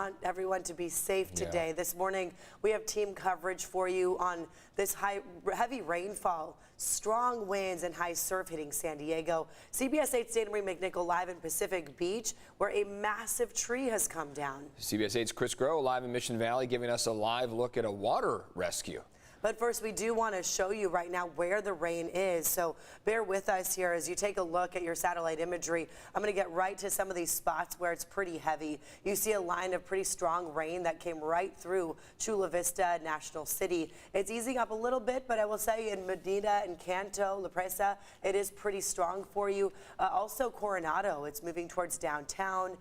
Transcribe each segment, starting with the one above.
Want everyone to be safe today. This morning, we have team coverage for you on this heavy rainfall, strong winds, and high surf hitting San Diego. CBS 8's Dana Marie McNichol live in Pacific Beach, where a massive tree has come down. CBS 8's Chris Groh live in Mission Valley, giving us a live look at a water rescue. But first, we do want to show you right now where the rain is. So bear with us here as you take a look at your satellite imagery. I'm going to get right to some of these spots where it's pretty heavy. You see a line of pretty strong rain that came right through Chula Vista, National City. It's easing up a little bit, but I will say in Medina and Canto, La Presa, it is pretty strong for you. Also Coronado, it's moving towards downtown.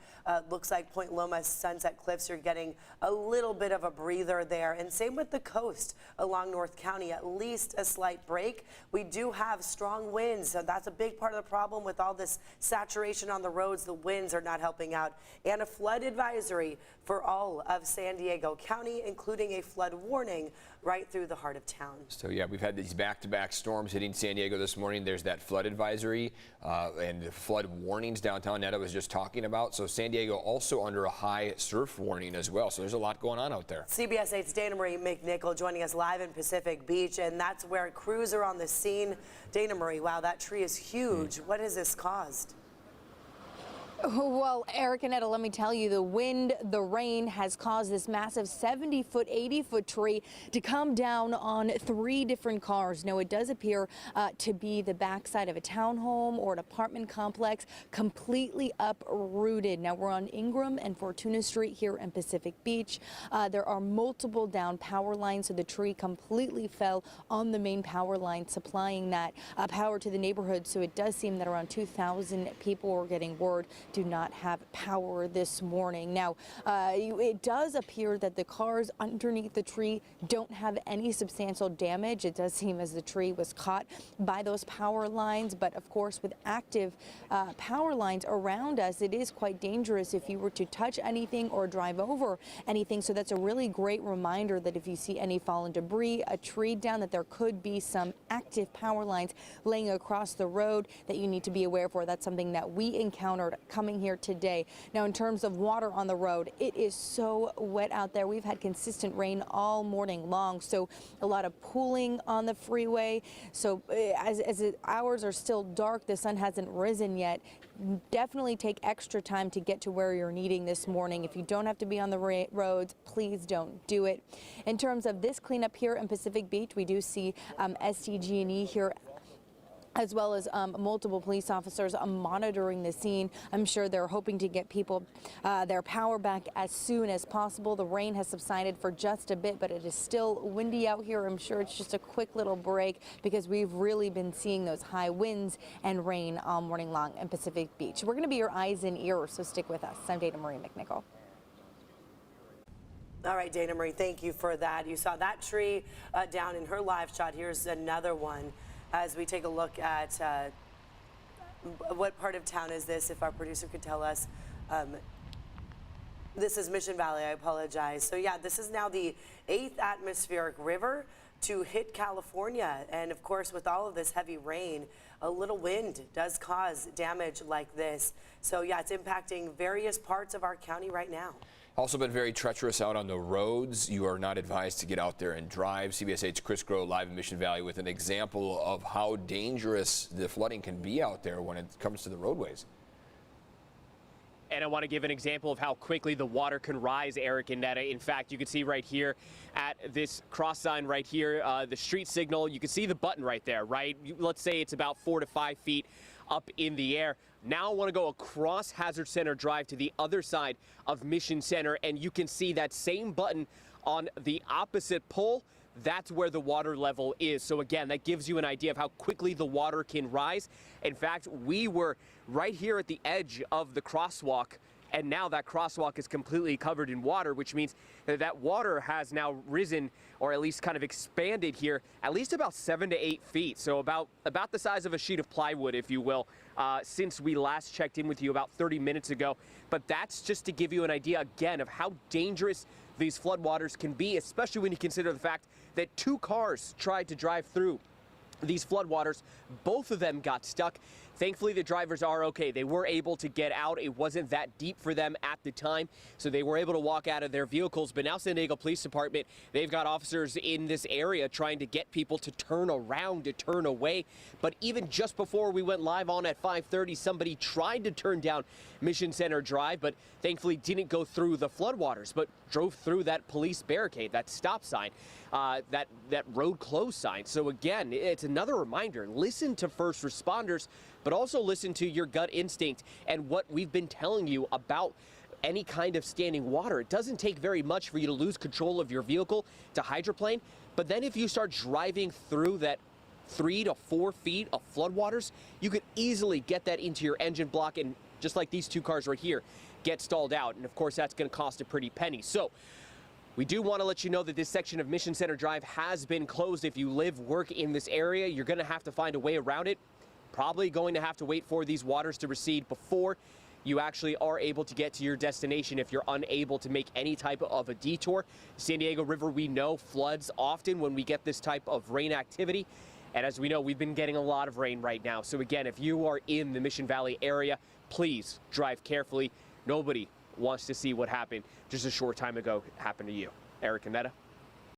Looks like Point Loma, Sunset Cliffs, you're getting a little bit of a breather there. And same with the coast along North County, at least a slight break. We do have strong winds, so that's a big part of the problem with all this saturation on the roads. The winds are not helping out. And a flood advisory for all of San Diego County, including a flood warning right through the heart of town. So yeah, we've had these back-to-back storms hitting San Diego this morning. There's that flood advisory and the flood warnings downtown Netta was just talking about. So San Diego also under a high surf warning as well. So there's a lot going on out there. CBS 8's Dana Marie McNichol joining us live in Pacific Beach, and that's where crews are on the scene. Dana Marie, wow, that tree is huge. What has this caused? Well, Eric and Etta, let me tell you, the wind, the rain has caused this massive 70-foot, 80-foot tree to come down on 3 different cars. Now, it does appear to be the backside of a townhome or an apartment complex, completely uprooted. Now, we're on Ingram and Fortuna Street here in Pacific Beach. There are multiple down power lines, so the tree completely fell on the main power line, supplying that power to the neighborhood. So it does seem that around 2,000 people were getting word do not have power this morning. Now, it does appear that the cars underneath the tree don't have any substantial damage. It does seem as the tree was caught by those power lines, but of course with active power lines around us, it is quite dangerous if you were to touch anything or drive over anything. So that's a really great reminder that if you see any fallen debris, a tree down, that there could be some active power lines laying across the road that you need to be aware for. That's something that we encountered coming here today. Now, in terms of water on the road, it is so wet out there. We've had consistent rain all morning long, so a lot of pooling on the freeway. So as hours are still dark, the sun hasn't risen yet. Definitely take extra time to get to where you're needing this morning. If you don't have to be on the roads, please don't do it. In terms of this cleanup here in Pacific Beach, we do see SDG&E here, as well as multiple police officers monitoring the scene. I'm sure they're hoping to get people their power back as soon as possible. The rain has subsided for just a bit, but it is still windy out here. I'm sure it's just a quick little break because we've really been seeing those high winds and rain all morning long in Pacific Beach. We're going to be your eyes and ears, so stick with us. I'm Dana Marie McNichol. All right, Dana Marie, thank you for that. You saw that tree down in her live shot. Here's another one. As we take a look at what part of town is this, if our producer could tell us. This is Mission Valley, I apologize. So yeah, this is now the 8th atmospheric river to hit California. And of course, with all of this heavy rain, a little wind does cause damage like this. So yeah, it's impacting various parts of our county right now. Also been very treacherous out on the roads. You are not advised to get out there and drive. CBS 8's Chris Groh live in Mission Valley with an example of how dangerous the flooding can be out there when it comes to the roadways. And I want to give an example of how quickly the water can rise, Eric and Netta. In fact, you can see right here at this cross sign right here, the street signal, you can see the button right there, right? Let's say it's about 4 to 5 feet up in the air. Now I want to go across Hazard Center Drive to the other side of Mission Center, and you can see that same button on the opposite pole. That's where the water level is. So again, that gives you an idea of how quickly the water can rise. In fact, we were right here at the edge of the crosswalk, and now that crosswalk is completely covered in water, which means that water has now risen, or at least kind of expanded here, at least about 7 to 8 feet. So about the size of a sheet of plywood, if you will, since we last checked in with you about 30 minutes ago. But that's just to give you an idea, again, of how dangerous these floodwaters can be, especially when you consider the fact that 2 cars tried to drive through these floodwaters. Both of them got stuck. Thankfully, the drivers are okay. They were able to get out. It wasn't that deep for them at the time, so they were able to walk out of their vehicles. But now San Diego Police Department, they've got officers in this area trying to get people to turn around, to turn away. But even just before we went live on at 5:30, somebody tried to turn down Mission Center Drive, but thankfully didn't go through the floodwaters, but drove through that police barricade, that stop sign, that road closed sign. So again, it's another reminder, listen to first responders, but also listen to your gut instinct and what we've been telling you about any kind of standing water. It doesn't take very much for you to lose control of your vehicle to hydroplane, but then if you start driving through that 3 to 4 feet of floodwaters, you could easily get that into your engine block, and just like these two cars right here, get stalled out. And of course, that's going to cost a pretty penny. So we do want to let you know that this section of Mission Center Drive has been closed. If you live, work in this area, you're going to have to find a way around it. Probably going to have to wait for these waters to recede before you actually are able to get to your destination if you're unable to make any type of a detour. The San Diego River, we know, floods often when we get this type of rain activity. And as we know, we've been getting a lot of rain right now. So again, if you are in the Mission Valley area, please drive carefully. Nobody wants to see what happened just a short time ago happen to you. Eric and Netta.